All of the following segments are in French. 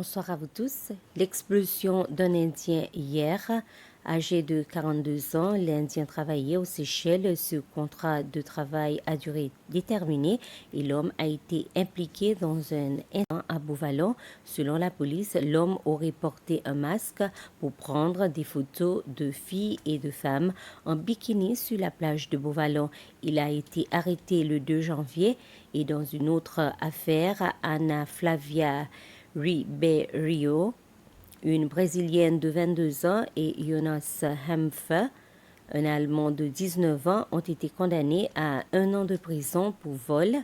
Bonsoir à vous tous. L'explosion d'un Indien hier, âgé de 42 ans, l'Indien travaillait aux Seychelles sur contrat de travail à durée déterminée et l'homme a été impliqué dans un incident à Beauvallon. Selon la police, l'homme aurait porté un masque pour prendre des photos de filles et de femmes en bikini sur la plage de Beauvallon. Il a été arrêté le 2 janvier et dans une autre affaire, Ana Flavia Ribeiro, une Brésilienne de 22 ans, et Jonas Hempfer, un Allemand de 19 ans, ont été condamnés à 1 an de prison pour vol.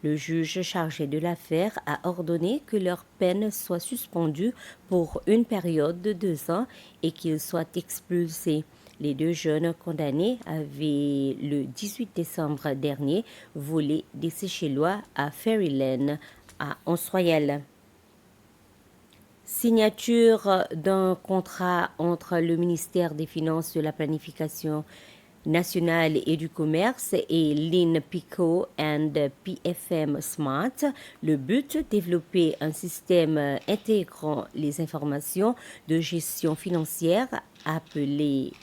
Le juge chargé de l'affaire a ordonné que leur peine soit suspendue pour une période de 2 ans et qu'ils soient expulsés. Les deux jeunes condamnés avaient, le 18 décembre dernier, volé des Seychellois à Ferryland, à Anse-Royal. Signature d'un contrat entre le ministère des Finances, de la Planification nationale et du Commerce et Lynn Pico and PFM Smart. Le but, développer un système intégrant les informations de gestion financière appelé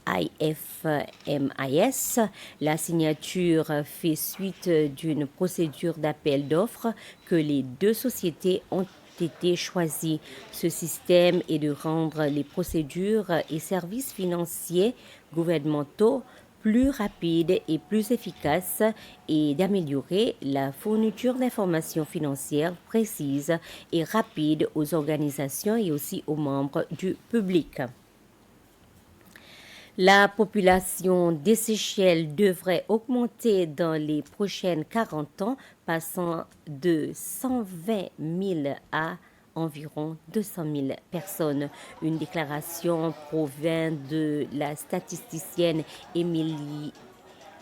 IFMIS. La signature fait suite d'une procédure d'appel d'offres que les deux sociétés ont été choisies. Ce système est de rendre les procédures et services financiers gouvernementaux plus rapides et plus efficaces et d'améliorer la fourniture d'informations financières précises et rapides aux organisations et aussi aux membres du public. La population des Seychelles devrait augmenter dans les prochaines 40 ans, passant de 120 000 à environ 200 000 personnes. Une déclaration provient de la statisticienne Émile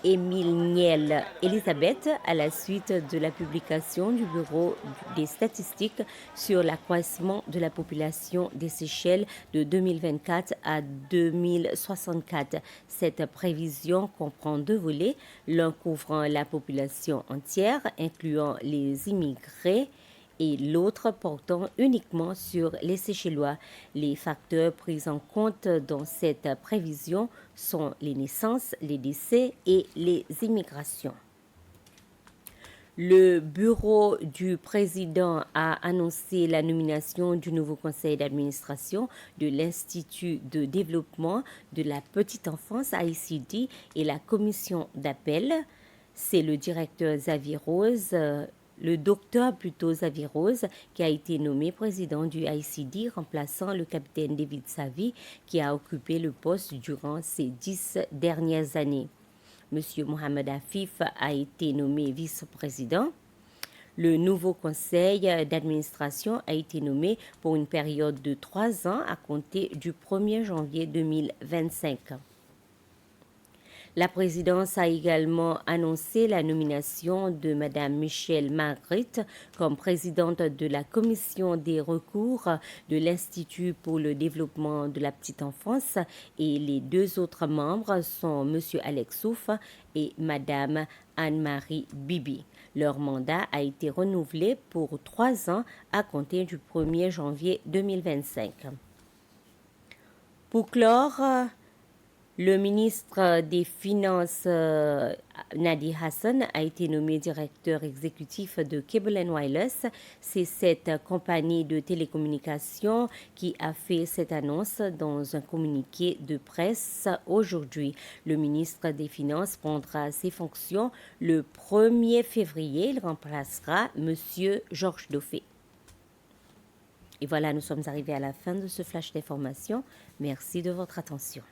Niel Elisabeth à la suite de la publication du Bureau des statistiques sur l'accroissement de la population des Seychelles de 2024 à 2064. Cette prévision comprend 2 volets, l'un couvrant la population entière, incluant les immigrés, et l'autre portant uniquement sur les Seychellois. Les facteurs pris en compte dans cette prévision sont les naissances, les décès et les immigrations. Le bureau du président a annoncé la nomination du nouveau conseil d'administration de l'Institut de développement de la petite enfance ICD et la commission d'appel. C'est le directeur Xavier Rose, le docteur Xavier Rose, qui a été nommé président du ICD, remplaçant le capitaine David Savy, qui a occupé le poste durant ces 10 dernières années. Monsieur Mohamed Afif a été nommé vice-président. Le nouveau conseil d'administration a été nommé pour une période de 3 ans à compter du 1er janvier 2025. La présidence a également annoncé la nomination de Mme Michelle Marguerite comme présidente de la commission des recours de l'Institut pour le développement de la petite enfance et les 2 autres membres sont M. Alex Souf et Mme Anne-Marie Bibi. Leur mandat a été renouvelé pour 3 ans à compter du 1er janvier 2025. Pour clore, le ministre des Finances, Nadi Hassan, a été nommé directeur exécutif de Cable & Wireless. C'est cette compagnie de télécommunications qui a fait cette annonce dans un communiqué de presse aujourd'hui. Le ministre des Finances prendra ses fonctions le 1er février. Il remplacera M. Georges Dauphin. Et voilà, nous sommes arrivés à la fin de ce flash d'information. Merci de votre attention.